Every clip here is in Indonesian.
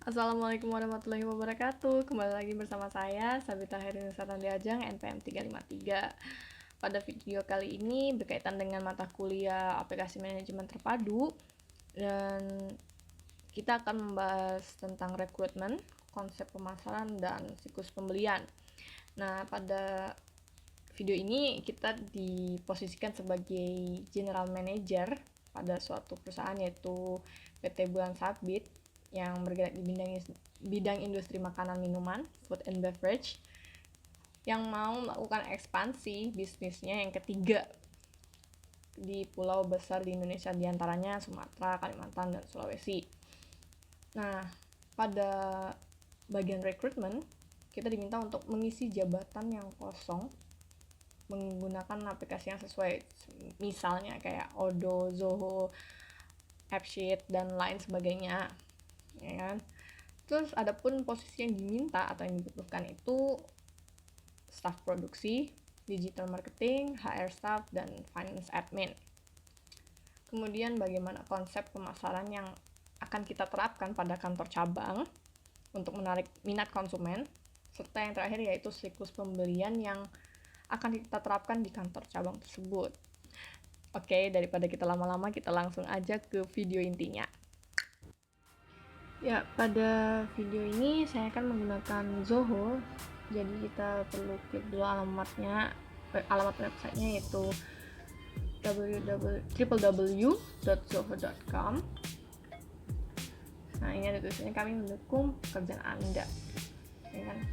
Assalamualaikum warahmatullahi wabarakatuh. Kembali lagi bersama saya Sabita Herini Satandiajang NPM 353. Pada video kali ini berkaitan dengan mata kuliah aplikasi manajemen terpadu, dan kita akan membahas tentang rekrutmen, konsep pemasaran, dan siklus pembelian. Nah, pada video ini kita diposisikan sebagai general manager pada suatu perusahaan, yaitu PT Bulan Sabit, yang bergerak di bidang industri makanan minuman, food and beverage, yang mau melakukan ekspansi bisnisnya yang ketiga di pulau besar di Indonesia, diantaranya Sumatera, Kalimantan, dan Sulawesi. Nah, pada bagian rekrutmen, kita diminta untuk mengisi jabatan yang kosong menggunakan aplikasi yang sesuai, misalnya kayak Odoo, Zoho, AppSheet, dan lain sebagainya, ya kan? Terus adapun posisi yang diminta atau yang dibutuhkan itu staf produksi, digital marketing, HR staff, dan finance admin. Kemudian bagaimana konsep pemasaran yang akan kita terapkan pada kantor cabang untuk menarik minat konsumen, serta yang terakhir yaitu siklus pembelian yang akan kita terapkan di kantor cabang tersebut. Oke, daripada kita lama-lama, kita langsung aja ke video intinya. Ya, pada video ini saya akan menggunakan Zoho. Jadi kita perlu klik dulu alamat websitenya, yaitu www.zoho.com. Nah, ini ada tulisannya kami mendukung pekerjaan Anda, ya kan?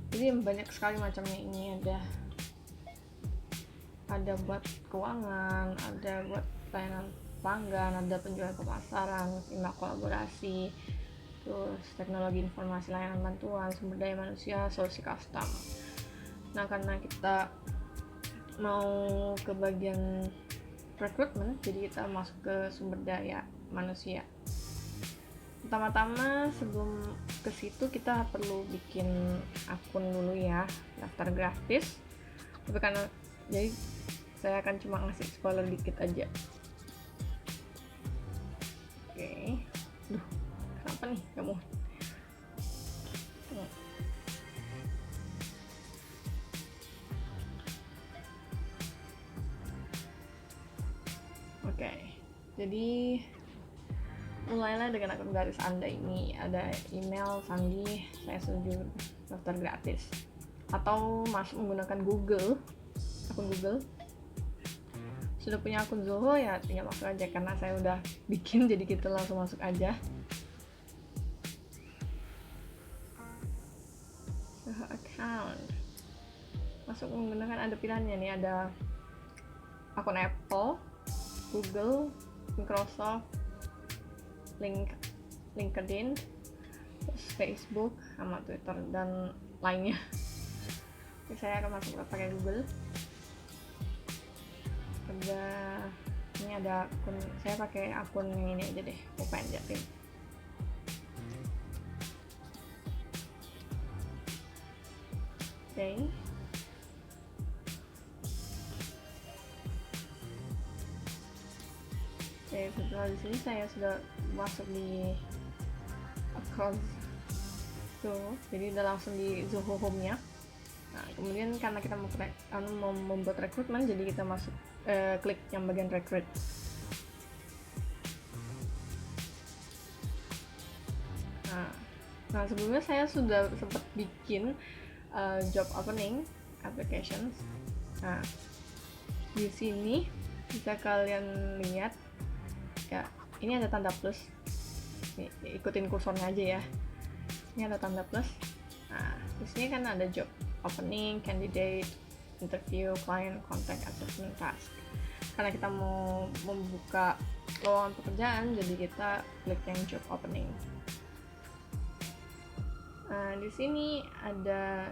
Jadi banyak sekali macamnya. Ini ada buat keuangan, ada buat pelayanan pelanggan, ada penjualan pemasaran, simak kolaborasi, terus teknologi informasi, layanan bantuan, sumber daya manusia, solusi custom. Nah, karena kita mau ke bagian rekrutmen, jadi kita masuk ke sumber daya manusia. Pertama-tama sebelum ke situ kita perlu bikin akun dulu ya, daftar gratis. Tapi karena jadi saya akan cuma ngasih spoiler dikit aja. Oke. Duh, kenapa nih kamu? Oke. Jadi mulailah dengan akun gratis Anda. Ini ada email, sandi, saya setuju daftar gratis. Atau masuk menggunakan akun Google. Sudah punya akun Zoho ya tinggal masuk aja, karena saya udah bikin, jadi kita langsung masuk aja. Zoho account, masuk menggunakan, ada pilihannya nih, ada akun Apple, Google, Microsoft, LinkedIn, terus Facebook, sama Twitter, dan lainnya. Jadi saya akan masuk pakai Google. Ini ada akun, saya pakai akun yang ini aja deh, Upen Jatim. Oke. Setelah di sini saya sudah masuk di account Zoho, jadi udah langsung di Zoho Home-nya. Nah, kemudian karena kita mau membuat rekrutmen, jadi kita masuk klik yang bagian rekrut. Nah, sebelumnya saya sudah sempat bikin job opening applications. Nah, di sini bisa kalian lihat ya, ini ada tanda plus. Nih, ikutin kursornya aja ya. Ini ada tanda plus. Nah, di sini kan ada job opening, candidate, interview, client, contact, assessment, task. Karena kita mau membuka lowongan pekerjaan, jadi kita klik yang job opening. Nah, di sini ada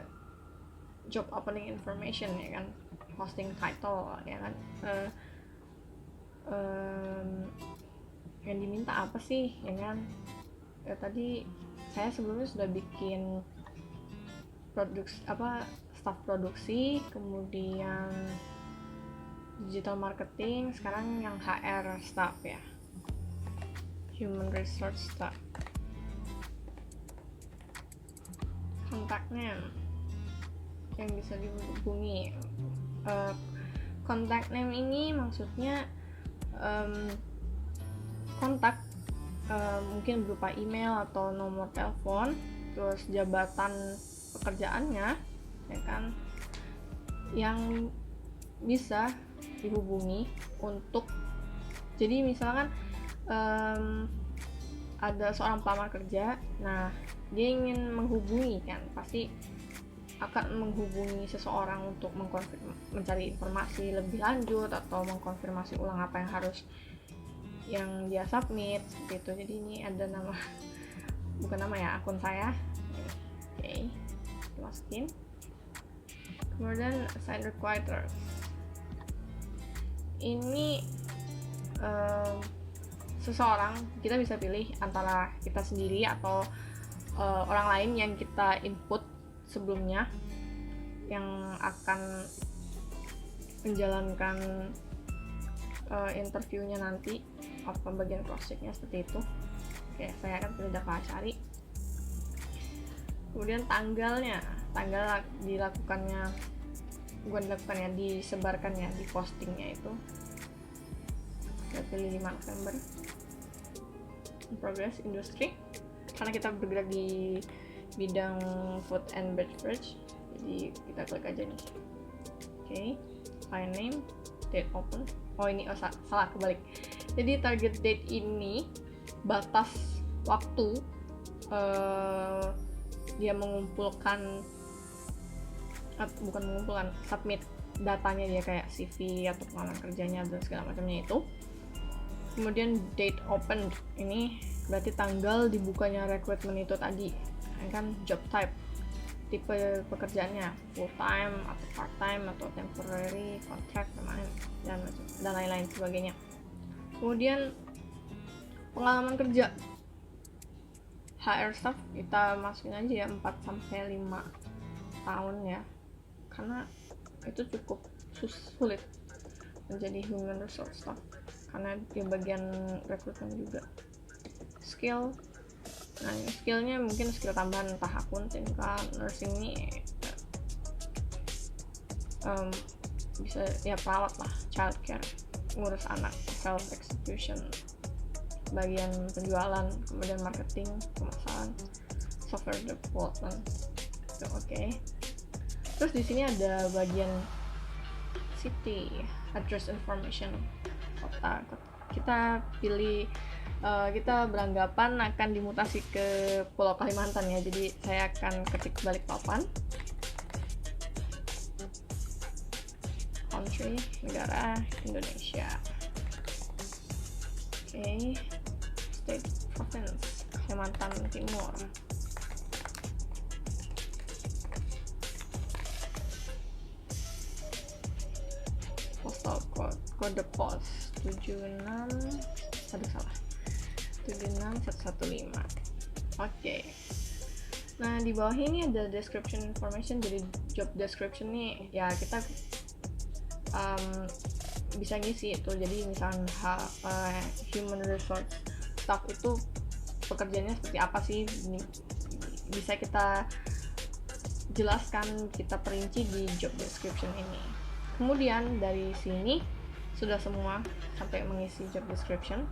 job opening information, ya kan, hosting title, ya kan, yang diminta apa sih, ya kan. Tadi saya sebelumnya sudah bikin staff produksi, kemudian digital marketing, sekarang yang HR staff ya, human resource staff. kontaknya yang bisa dihubungi. Contact name ini maksudnya kontak, mungkin berupa email atau nomor telepon, terus jabatan pekerjaannya, ya kan, yang bisa dihubungi untuk, jadi misalkan ada seorang pelamar kerja, nah dia ingin menghubungi kan, pasti akan menghubungi seseorang untuk mencari informasi lebih lanjut atau mengkonfirmasi ulang apa yang dia submit seperti itu. Jadi ini ada nama, bukan nama ya, akun saya. Oke, masukin. Kemudian assign requirers. Ini seseorang, kita bisa pilih antara kita sendiri atau orang lain yang kita input sebelumnya yang akan menjalankan interviewnya nanti, apa bagian cross checknya seperti itu. Oke, saya akan pilih Dava Asyari. Kemudian tanggal disebarkannya, di postingnya itu saya pilih 5 November. Progress industry, karena kita bergerak di bidang food and beverage, jadi kita klik aja nih. Oke, file name, date open. Salah, kebalik. Jadi target date ini batas waktu dia submit datanya dia, kayak CV atau pengalaman kerjanya dan segala macamnya itu. Kemudian date open ini berarti tanggal dibukanya rekrutmen itu tadi, kan. Job type, tipe pekerjaannya full time atau part time atau temporary, contract, dan lain-lain sebagainya. Kemudian pengalaman kerja, HR staff kita masukin aja ya 4-5 tahun ya, karena itu cukup sulit menjadi human resource staff karena di bagian rekrutmen juga. Skill, nah skillnya mungkin skill tambahan, entah akuntan kah, nursing ini bisa ya, perawat lah, childcare, ngurus anak, sales execution, bagian penjualan, kemudian marketing, pemasaran, software development. Oke. Terus di sini ada bagian city, address information, kota. Kita pilih, kita beranggapan akan dimutasi ke Pulau Kalimantan ya, jadi saya akan ketik Balikpapan. Country, negara, Indonesia. Oke. State, province, Kalimantan Timur. Postal code, kode pos 76115. Oke. Nah, di bawah ini ada description information. Jadi job description nih ya, kita bisa ngisi itu. Jadi misalnya human resource staff itu pekerjaannya seperti apa sih, bisa kita jelaskan, kita perinci di job description ini. Kemudian dari sini sudah semua sampai mengisi job description.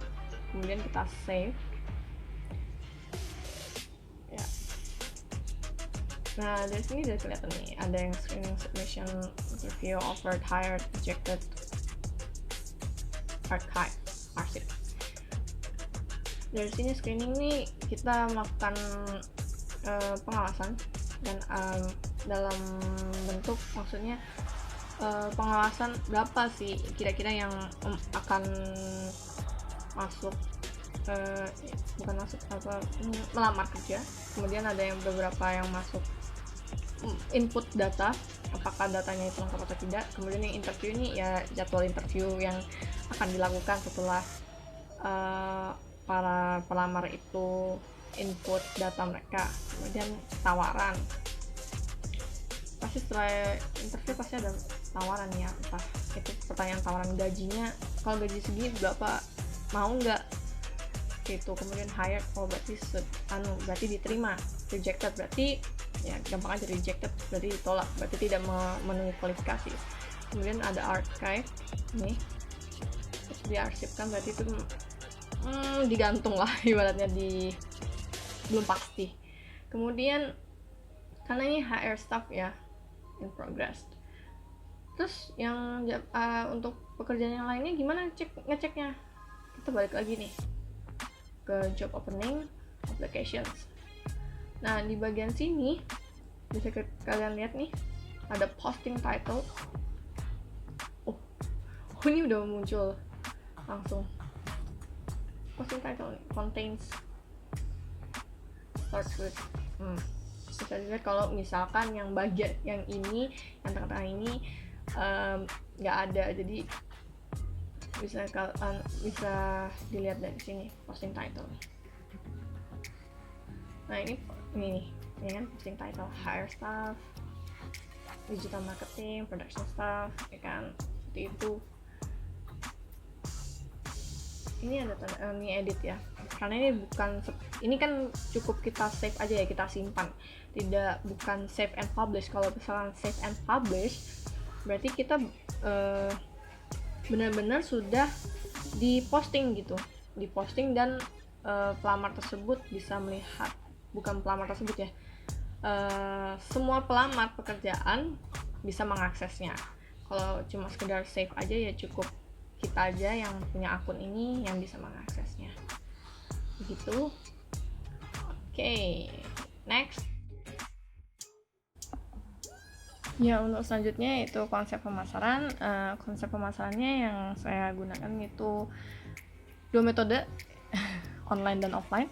Kemudian kita save ya. Nah, dari sini udah kelihatan nih, ada yang screening, submission, interview, offered, hired, rejected, archive, arsip. Dari sini screening nih, kita melakukan pengawasan dan dalam bentuk, maksudnya pengawasan berapa sih kira-kira yang akan masuk, melamar kerja. Kemudian ada yang beberapa yang masuk input data, apakah datanya itu lengkap atau tidak. Kemudian yang interview ini ya jadwal interview yang akan dilakukan setelah para pelamar itu input data mereka. Kemudian tawaran, pasti setelah interview pasti ada tawaran ya, entah itu pertanyaan tawaran gajinya, kalau gaji segini berapa, mau nggak gitu. Kemudian hired, berarti berarti diterima. Rejected berarti ya gampang aja rejected, berarti ditolak, berarti tidak memenuhi kualifikasi. Kemudian ada archive nih, terus diarsipkan, berarti itu digantung lah ibaratnya, belum pasti. Kemudian karena ini HR staff ya, in progress. Terus yang untuk pekerjaan yang lainnya gimana ngeceknya? Kita balik lagi nih ke job opening, applications. Nah, di bagian sini bisa kalian lihat nih, ada posting title. Oh, ini udah muncul langsung. Posting title nih, contains, starts with. Bisa dilihat kalau misalkan yang bagian yang ini, yang tengah-tengah ini nggak ada, jadi bisa dilihat dari sini posting title. Nah ini kan posting title, hire staff, digital marketing, production staff, ya kan, seperti itu. Ini ada ini edit ya, karena ini kan cukup kita save aja ya, kita simpan, bukan save and publish. Kalau misalkan save and publish berarti kita benar-benar sudah diposting gitu, dan pelamar tersebut bisa melihat, bukan pelamar tersebut ya, semua pelamar pekerjaan bisa mengaksesnya. Kalau cuma sekedar save aja ya cukup kita aja yang punya akun ini yang bisa mengaksesnya, begitu. Oke, next. Ya, untuk selanjutnya itu konsep pemasaran. Konsep pemasarannya yang saya gunakan itu 2 metode, online dan offline.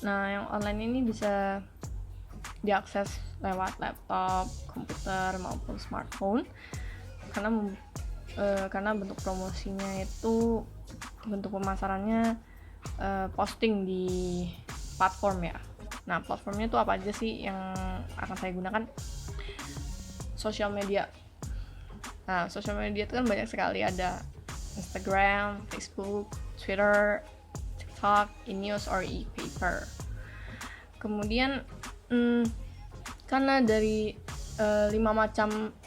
Nah, yang online ini bisa diakses lewat laptop, komputer maupun smartphone, karena bentuk promosinya itu, bentuk pemasarannya posting di platform ya. Nah, platformnya itu apa aja sih yang akan saya gunakan? Sosial media. Nah, sosial media itu kan banyak sekali, ada Instagram, Facebook, Twitter, TikTok, e-news or e-paper. Kemudian karena dari 5 macam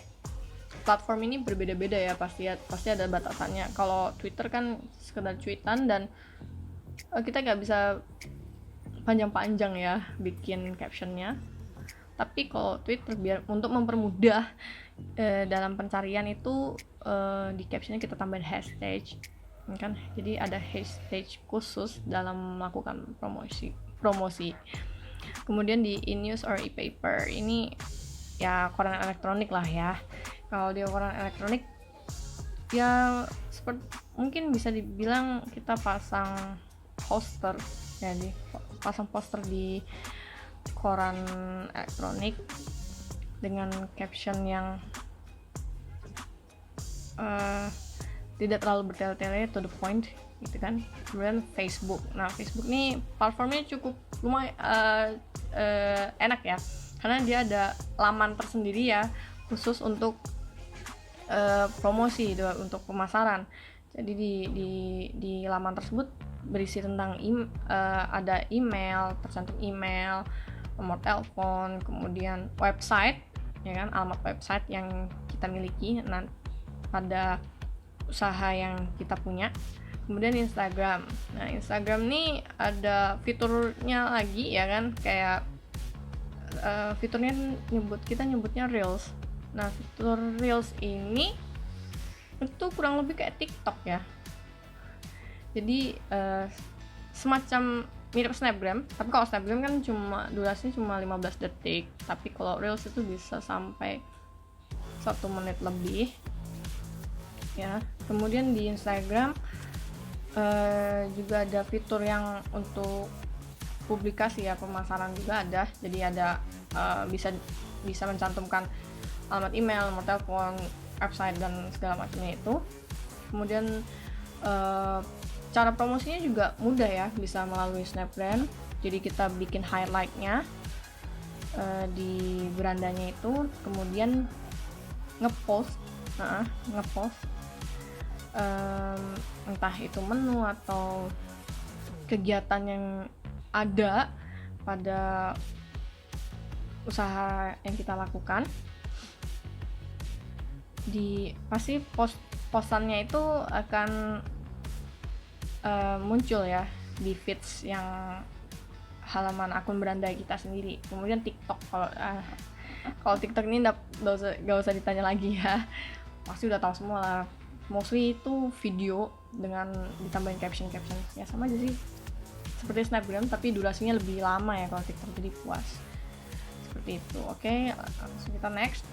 platform ini berbeda-beda ya, pasti ada batasannya. Kalau Twitter kan sekedar tweetan dan kita nggak bisa panjang-panjang ya bikin captionnya. Tapi kalau Twitter, biar untuk mempermudah dalam pencarian itu, di captionnya kita tambahin hashtag kan, jadi ada hashtag khusus dalam melakukan promosi. Kemudian di e-news or e-paper ini ya koran elektronik lah ya. Kalau di koran elektronik ya mungkin bisa dibilang kita pasang poster, jadi pasang poster di koran elektronik dengan caption yang tidak terlalu bertele-tele, to the point gitu kan. Kemudian Facebook. Nah, Facebook nih platformnya cukup lumayan enak ya, karena dia ada laman tersendiri ya khusus untuk promosi, untuk pemasaran. Jadi di laman tersebut berisi tentang ada email, tercantum email, nomor telepon, kemudian website ya kan, alamat website yang kita miliki pada usaha yang kita punya. Kemudian Instagram. Nah, Instagram nih ada fiturnya lagi ya kan, kayak fiturnya kita nyebutnya Reels. Nah, fitur Reels ini itu kurang lebih kayak TikTok ya. Jadi semacam mirip Snapgram, tapi kalau Snapgram kan durasinya cuma 15 detik, tapi kalau Reels itu bisa sampai 1 menit lebih ya. Kemudian di Instagram juga ada fitur yang untuk publikasi ya, pemasaran juga ada. Jadi ada bisa mencantumkan alamat email, nomor telepon, website dan segala macamnya itu. Kemudian cara promosinya juga mudah ya, bisa melalui Snapgram. Jadi kita bikin highlightnya di berandanya itu, kemudian ngepost entah itu menu atau kegiatan yang ada pada usaha yang kita lakukan, pasti postannya itu akan muncul ya di feeds yang halaman akun beranda kita sendiri. Kemudian TikTok, kalau TikTok ini gak usah ditanya lagi ya, pasti udah tahu semua lah. Mostly itu video dengan ditambahin caption ya, sama aja sih seperti Snapgram, tapi durasinya lebih lama ya kalau TikTok, jadi puas seperti itu. Oke, langsung kita next.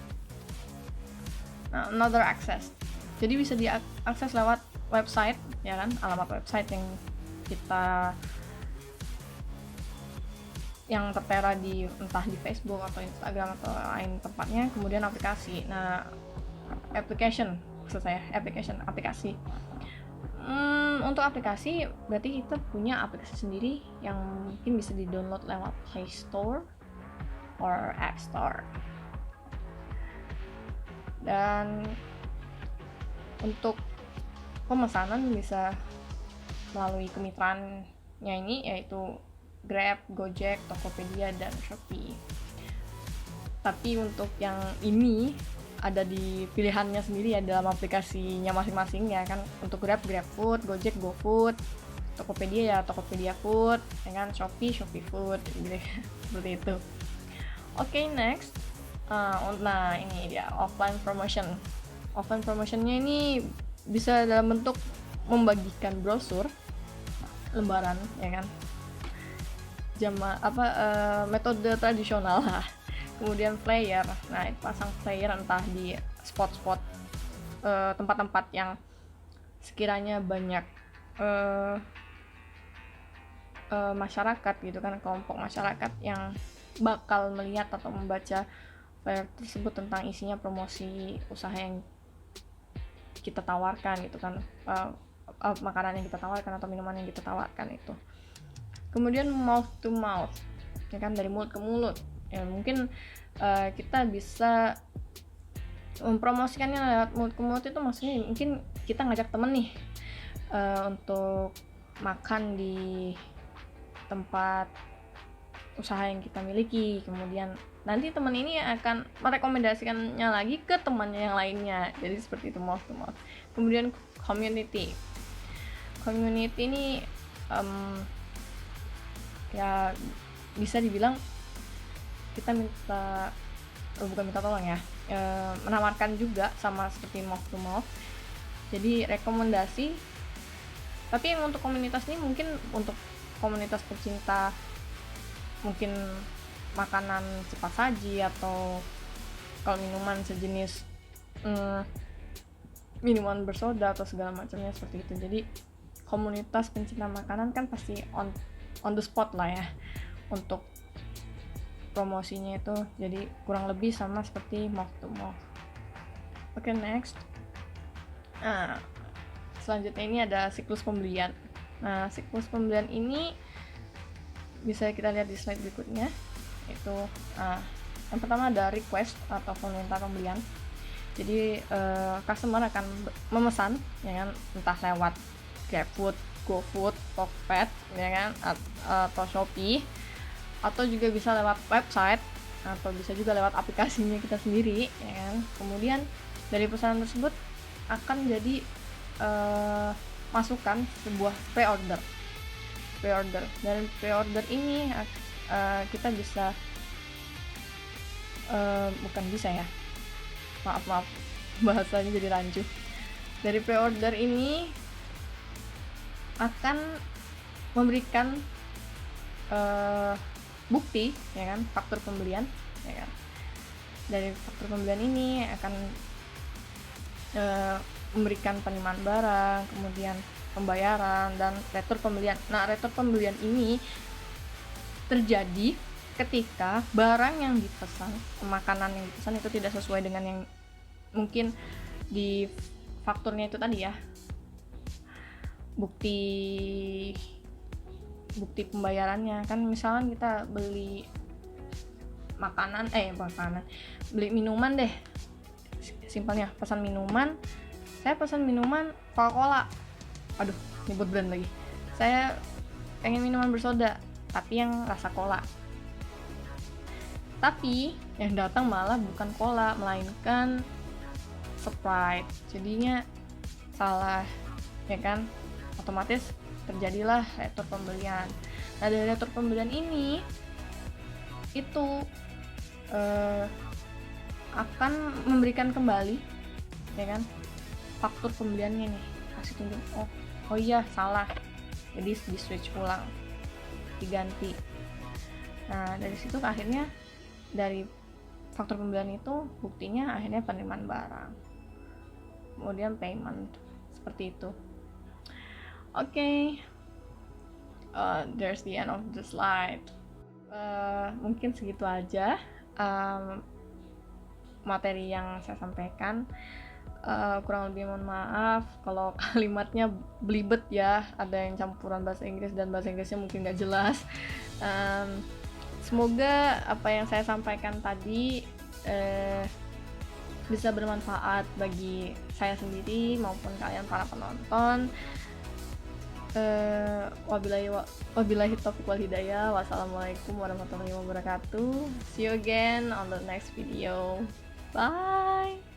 Another access, jadi bisa diakses lewat website ya kan, alamat website yang tertera di entah di Facebook atau Instagram atau lain tempatnya. Kemudian aplikasi, application. Untuk aplikasi berarti kita punya aplikasi sendiri yang mungkin bisa di-download lewat Play Store or App Store. Dan untuk pemesanan bisa melalui kemitraannya ini, yaitu Grab, Gojek, Tokopedia, dan Shopee. Tapi untuk yang ini ada di pilihannya sendiri ya dalam aplikasinya masing-masing ya kan. Untuk Grab, GrabFood, Gojek, GoFood, Tokopedia ya Tokopedia Food, ya kan, Shopee Food gitu. Seperti itu. Oke, next. Nah ini dia offline promotionnya ini bisa dalam bentuk membagikan brosur, lembaran ya kan, metode tradisional lah. Kemudian flyer, pasang flyer entah di spot-spot tempat-tempat yang sekiranya banyak masyarakat gitu kan, kelompok masyarakat yang bakal melihat atau membaca flyer tersebut tentang isinya promosi usaha yang kita tawarkan gitu kan, makanan yang kita tawarkan atau minuman yang kita tawarkan itu. Kemudian mouth to mouth ya kan, dari mulut ke mulut ya, mungkin kita bisa mempromosikannya lewat mulut ke mulut. Itu maksudnya mungkin kita ngajak temen nih untuk makan di tempat usaha yang kita miliki, kemudian nanti teman ini akan merekomendasikannya lagi ke temannya yang lainnya, jadi seperti itu, mouth to mouth. Kemudian community ini ya bisa dibilang kita bukan minta tolong ya, menawarkan juga sama seperti mouth to mouth, jadi rekomendasi. Tapi yang untuk komunitas ini mungkin untuk komunitas pecinta mungkin makanan cepat saji, atau kalau minuman sejenis minuman bersoda atau segala macamnya seperti itu. Jadi komunitas pencinta makanan kan pasti on the spot lah ya untuk promosinya itu, jadi kurang lebih sama seperti mouth to mouth. Oke, next. Selanjutnya ini ada siklus pembelian. Siklus pembelian ini bisa kita lihat di slide berikutnya. Itu yang pertama ada request atau permintaan pembelian. Jadi customer akan memesan ya kan, entah lewat GrabFood, GoFood, Tokped ya kan, atau Shopee, atau juga bisa lewat website, atau bisa juga lewat aplikasinya kita sendiri ya kan. Kemudian dari pesanan tersebut akan jadi masukan sebuah pre-order. Dan pre-order ini kita bisa maaf bahasanya jadi rancu. Dari pre-order ini akan memberikan bukti ya kan, faktur pembelian ya kan. Dari faktur pembelian ini akan memberikan penerimaan barang, kemudian pembayaran, dan retur pembelian. Retur pembelian ini terjadi ketika barang yang dipesan, makanan yang dipesan itu tidak sesuai dengan yang mungkin di fakturnya itu tadi ya, bukti pembayarannya kan. Misalkan kita beli beli minuman deh, simpelnya pesan minuman. Saya pesan minuman Coca-Cola, aduh nyebut brand lagi, saya pengen minuman bersoda tapi yang rasa cola. Tapi yang datang malah bukan cola, melainkan Sprite. Jadinya salah, ya kan? Otomatis terjadilah retur pembelian. Nah, dari retur pembelian ini itu akan memberikan kembali, ya kan, faktur pembeliannya nih, kasih tunjuk, oh iya salah, jadi di switch ulang, diganti. Nah, dari situ akhirnya dari faktur pembelian itu buktinya akhirnya penerimaan barang, kemudian payment, seperti itu. Oke. There's the end of the slide. Mungkin segitu aja materi yang saya sampaikan. Kurang lebih mohon maaf kalau kalimatnya belibet ya, ada yang campuran bahasa Inggris dan bahasa Inggrisnya mungkin gak jelas. Semoga apa yang saya sampaikan tadi bisa bermanfaat bagi saya sendiri maupun kalian para penonton. Wabillahi taufiq wal hidayah. Wassalamualaikum warahmatullahi wabarakatuh. See you again on the next video. Bye.